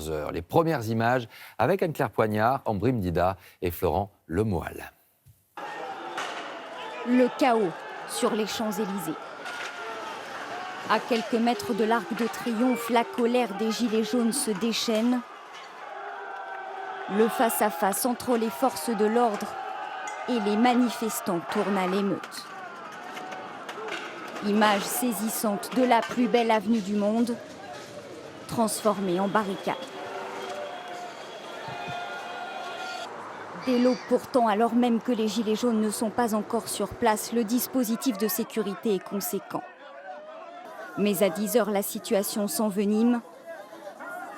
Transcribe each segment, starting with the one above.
14 h. Les premières images avec Anne-Claire Poignard, Ambry Mdida et Florent Lemoal. Le chaos sur les Champs-Élysées. À quelques mètres de l'Arc de Triomphe, la colère des Gilets jaunes se déchaîne. Le face-à-face entre les forces de l'ordre et les manifestants tourne à l'émeute. Image saisissante de la plus belle avenue du monde, transformée en barricade. Dès l'aube pourtant, alors même que les Gilets jaunes ne sont pas encore sur place, le dispositif de sécurité est conséquent. Mais à 10 h, la situation s'envenime.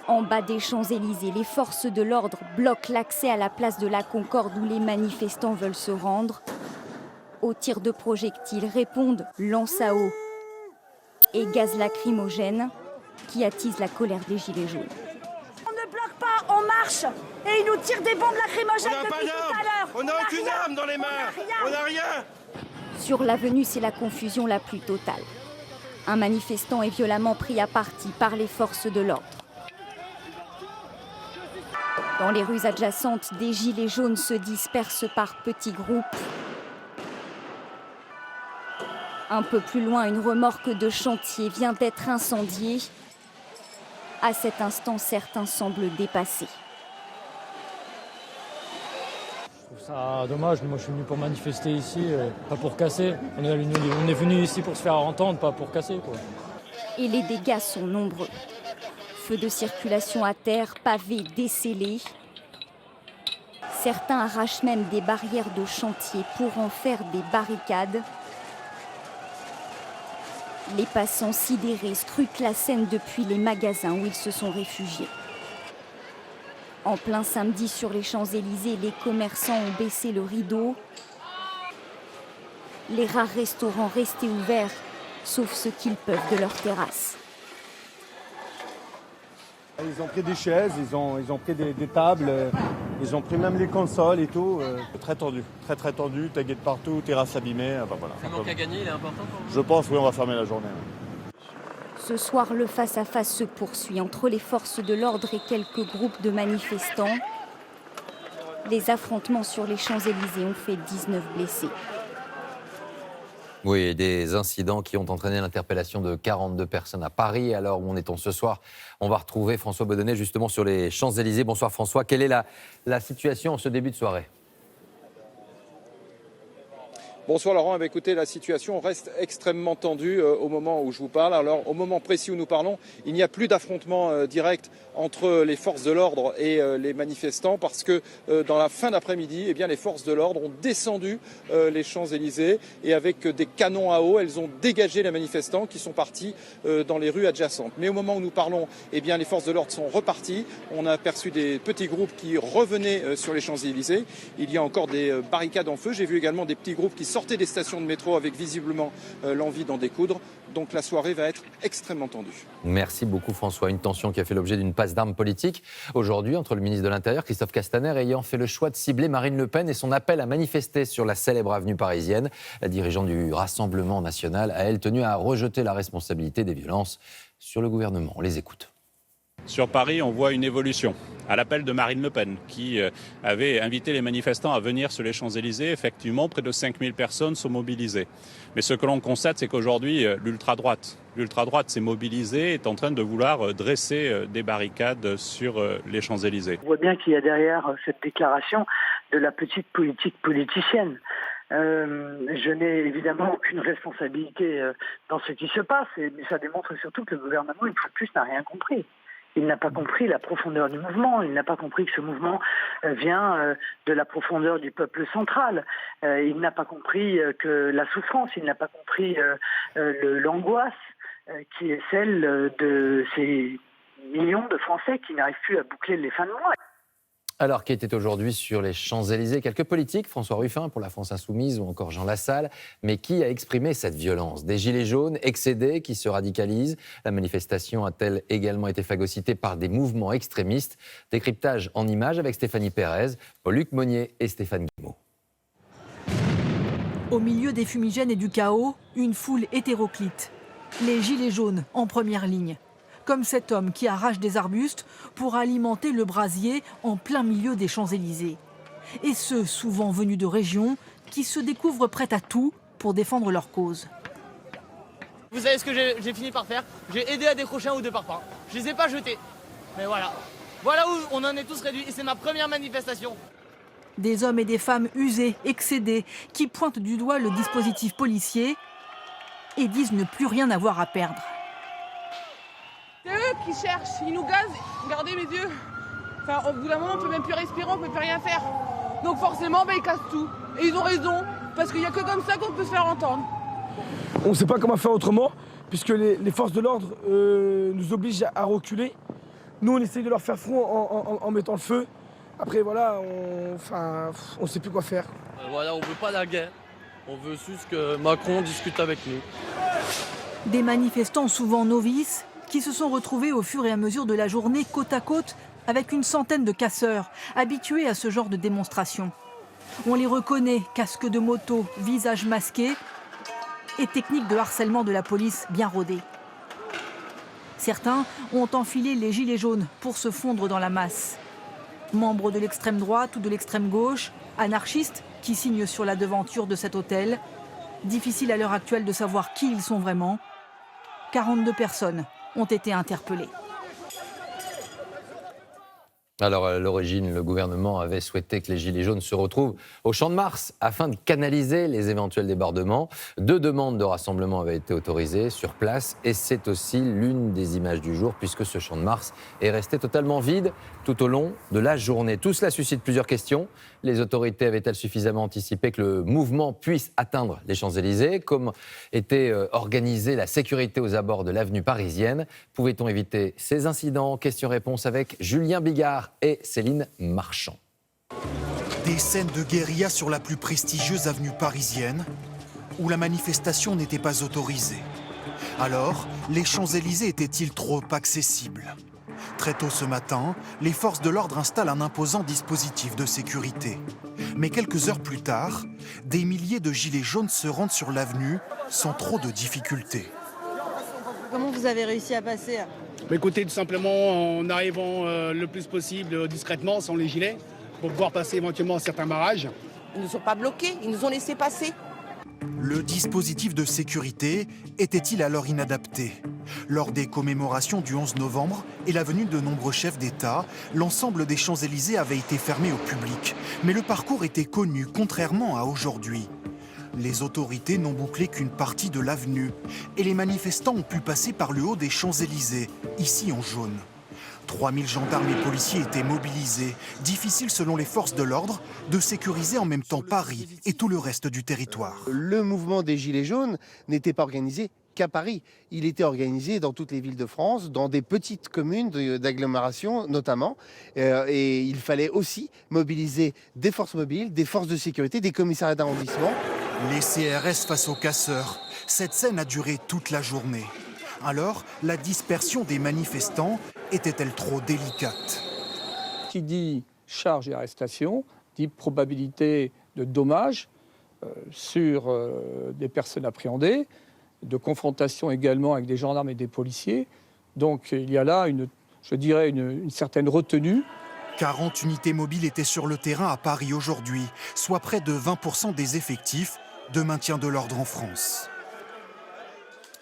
En bas des Champs-Élysées, les forces de l'ordre bloquent l'accès à la place de la Concorde où les manifestants veulent se rendre. Aux tirs de projectiles répondent lance à eau et gaz lacrymogène qui attisent la colère des Gilets jaunes. On ne bloque pas, on marche et ils nous tirent des bombes lacrymogènes depuis tout à l'heure. On n'a aucune arme dans les mains, on n'a rien. Sur l'avenue, c'est la confusion la plus totale. Un manifestant est violemment pris à partie par les forces de l'ordre. Dans les rues adjacentes, des gilets jaunes se dispersent par petits groupes. Un peu plus loin, une remorque de chantier vient d'être incendiée. À cet instant, certains semblent dépassés. Je trouve ça dommage. Moi, je suis venu pour manifester ici, pas pour casser. On est venu ici pour se faire entendre, pas pour casser, quoi. Et les dégâts sont nombreux. Feux de circulation à terre, pavés descellés. Certains arrachent même des barrières de chantier pour en faire des barricades. Les passants sidérés scrutent la scène depuis les magasins où ils se sont réfugiés. En plein samedi sur les Champs-Élysées, les commerçants ont baissé le rideau. Les rares restaurants restés ouverts, sauf ceux qu'ils peuvent de leur terrasse. Ils ont pris des chaises, ils ont pris des tables, ils ont pris même les consoles et tout. Très tendu, très tendu, tagué de partout, terrasse abîmée. Voilà. Le manque à gagner, il est important pour vous ? Je pense, oui, on va fermer la journée. Ce soir, le face-à-face se poursuit entre les forces de l'ordre et quelques groupes de manifestants. Les affrontements sur les Champs-Élysées ont fait 19 blessés. Oui, des incidents qui ont entraîné l'interpellation de 42 personnes à Paris. Alors où en est-on ce soir? On va retrouver François Bedonnet justement sur les Champs-Élysées. Bonsoir François, quelle est la situation en ce début de soirée? Bonsoir Laurent, écoutez, la situation reste extrêmement tendue au moment où je vous parle. Alors au moment précis où nous parlons, il n'y a plus d'affrontement direct entre les forces de l'ordre et les manifestants parce que dans la fin d'après-midi, eh bien, les forces de l'ordre ont descendu les Champs-Élysées et avec des canons à eau, elles ont dégagé les manifestants qui sont partis dans les rues adjacentes. Mais au moment où nous parlons, eh bien, les forces de l'ordre sont reparties. On a aperçu des petits groupes qui revenaient sur les Champs-Élysées. Il y a encore des barricades en feu. J'ai vu également des petits groupes qui sortaient des stations de métro avec visiblement l'envie d'en découdre. Donc la soirée va être extrêmement tendue. Merci beaucoup François. Une tension qui a fait l'objet d'une passe d'armes politique aujourd'hui entre le ministre de l'Intérieur, Christophe Castaner, ayant fait le choix de cibler Marine Le Pen et son appel à manifester sur la célèbre avenue parisienne. La dirigeante du Rassemblement national a, elle, tenu à rejeter la responsabilité des violences sur le gouvernement. On les écoute. Sur Paris, on voit une évolution. À l'appel de Marine Le Pen, qui avait invité les manifestants à venir sur les Champs-Élysées, effectivement, près de 5000 personnes sont mobilisées. Mais ce que l'on constate, c'est qu'aujourd'hui, l'ultra-droite s'est mobilisée, est en train de vouloir dresser des barricades sur les Champs-Élysées. On voit bien qu'il y a derrière cette déclaration de la petite politique politicienne. Je n'ai évidemment aucune responsabilité dans ce qui se passe, mais ça démontre surtout que le gouvernement, une fois de plus, n'a rien compris. Il n'a pas compris la profondeur du mouvement, il n'a pas compris que ce mouvement vient de la profondeur du peuple central. Il n'a pas compris que la souffrance, il n'a pas compris l'angoisse qui est celle de ces millions de Français qui n'arrivent plus à boucler les fins de mois. Alors, qui était aujourd'hui sur les Champs-Élysées? Quelques politiques, François Ruffin pour la France Insoumise ou encore Jean Lassalle, mais qui a exprimé cette violence? Des gilets jaunes excédés qui se radicalisent. La manifestation a-t-elle également été phagocytée par des mouvements extrémistes? Décryptage en images avec Stéphanie Pérez, Paul-Luc Monnier et Stéphane Guillemot. Au milieu des fumigènes et du chaos, une foule hétéroclite. Les gilets jaunes en première ligne. comme cet homme qui arrache des arbustes pour alimenter le brasier en plein milieu des Champs-Élysées. Et ceux, souvent venus de régions, qui se découvrent prêts à tout pour défendre leur cause. Vous savez ce que j'ai fini par faire? J'ai aidé à décrocher un ou deux parpaings. Je les ai pas jetés. Mais voilà. Voilà où on en est tous réduits et c'est ma première manifestation. Des hommes et des femmes usés, excédés, qui pointent du doigt le dispositif policier et disent ne plus rien avoir à perdre. C'est eux qui cherchent, ils nous gazent. Regardez mes yeux. Enfin, au bout d'un moment, on peut même plus respirer, on peut plus rien faire. Donc forcément, ils cassent tout. Et ils ont raison, parce qu'il n'y a que comme ça qu'on peut se faire entendre. On ne sait pas comment faire autrement, puisque les forces de l'ordre nous obligent à reculer. Nous, on essaye de leur faire front en mettant le feu. Après, voilà, on ne sait plus quoi faire. Voilà, on ne veut pas la guerre. On veut juste que Macron discute avec nous. Des manifestants souvent novices qui se sont retrouvés au fur et à mesure de la journée côte à côte avec une centaine de casseurs habitués à ce genre de démonstration. On les reconnaît, casque de moto, visage masqué et technique de harcèlement de la police bien rodée. Certains ont enfilé les gilets jaunes pour se fondre dans la masse. Membres de l'extrême droite ou de l'extrême gauche, anarchistes qui signent sur la devanture de cet hôtel. Difficile à l'heure actuelle de savoir qui ils sont vraiment. 42 personnes ont été interpellées. Alors, à l'origine, le gouvernement avait souhaité que les Gilets jaunes se retrouvent au Champ de Mars afin de canaliser les éventuels débordements. 2 demandes de rassemblement avaient été autorisées sur place et c'est aussi l'une des images du jour puisque ce Champ de Mars est resté totalement vide tout au long de la journée. Tout cela suscite plusieurs questions. Les autorités avaient-elles suffisamment anticipé que le mouvement puisse atteindre les Champs-Élysées? Comment était organisée la sécurité aux abords de l'avenue parisienne? Pouvait-on éviter ces incidents? Question-réponse avec Julien Bigard et Céline Marchand. Des scènes de guérilla sur la plus prestigieuse avenue parisienne, où la manifestation n'était pas autorisée. Alors, les Champs-Élysées étaient-ils trop accessibles? Très tôt ce matin, les forces de l'ordre installent un imposant dispositif de sécurité. Mais quelques heures plus tard, des milliers de gilets jaunes se rendent sur l'avenue sans trop de difficultés. Comment vous avez réussi à passer? Écoutez, tout simplement en arrivant le plus possible discrètement, sans les gilets, pour pouvoir passer éventuellement certains barrages. Ils ne nous ont pas bloqués, ils nous ont laissé passer. Le dispositif de sécurité était-il alors inadapté? Lors des commémorations du 11 novembre et la venue de nombreux chefs d'État, l'ensemble des Champs-Élysées avait été fermé au public. Mais le parcours était connu, contrairement à aujourd'hui. Les autorités n'ont bouclé qu'une partie de l'avenue et les manifestants ont pu passer par le haut des Champs-Élysées, ici en jaune. 3000 gendarmes et policiers étaient mobilisés. Difficile, selon les forces de l'ordre, de sécuriser en même temps Paris et tout le reste du territoire. Le mouvement des Gilets jaunes n'était pas organisé qu'à Paris. Il était organisé dans toutes les villes de France, dans des petites communes d'agglomération notamment. Et il fallait aussi mobiliser des forces mobiles, des forces de sécurité, des commissariats d'arrondissement. Les CRS face aux casseurs. Cette scène a duré toute la journée. Alors, la dispersion des manifestants était-elle trop délicate? Qui dit charge et arrestation, dit probabilité de dommages sur des personnes appréhendées, de confrontation également avec des gendarmes et des policiers. Donc il y a là, une certaine retenue. 40 unités mobiles étaient sur le terrain à Paris aujourd'hui, soit près de 20% des effectifs de maintien de l'ordre en France.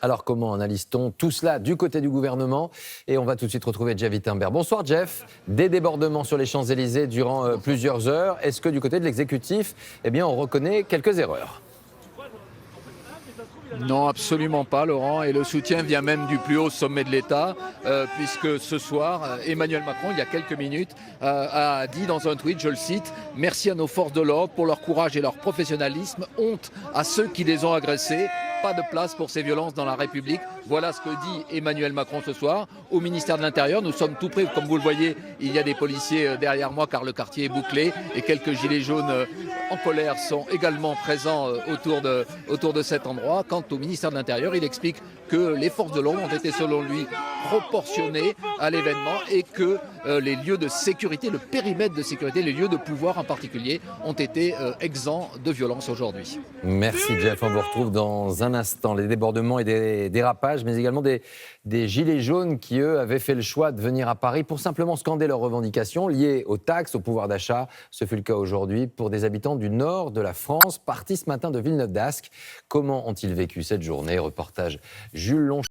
Alors comment analyse-t-on tout cela du côté du gouvernement? Et on va tout de suite retrouver Jeff Wittenberg. Bonsoir Jeff. Des débordements sur les Champs-Élysées durant plusieurs heures. Est-ce que du côté de l'exécutif, on reconnaît quelques erreurs? Non, absolument pas, Laurent. Et le soutien vient même du plus haut sommet de l'État, puisque ce soir, Emmanuel Macron, il y a quelques minutes, a dit dans un tweet, je le cite, « Merci à nos forces de l'ordre pour leur courage et leur professionnalisme. Honte à ceux qui les ont agressés. Pas de place pour ces violences dans la République. » Voilà ce que dit Emmanuel Macron ce soir. Au ministère de l'Intérieur, nous sommes tout près. Comme vous le voyez, il y a des policiers derrière moi car le quartier est bouclé. Et quelques gilets jaunes en colère sont également présents autour de cet endroit. Quant au ministère de l'Intérieur, il explique que les forces de l'ordre ont été selon lui proportionnées à l'événement et que les lieux de sécurité, le périmètre de sécurité, les lieux de pouvoir en particulier, ont été exempts de violence aujourd'hui. Merci Jeff, on vous retrouve dans un instant. Les débordements et des dérapages, mais également des gilets jaunes qui, eux, avaient fait le choix de venir à Paris pour simplement scander leurs revendications liées aux taxes, au pouvoir d'achat. Ce fut le cas aujourd'hui pour des habitants du nord de la France, partis ce matin de Villeneuve-d'Ascq. Comment ont-ils vécu cette journée? Reportage Jules Long.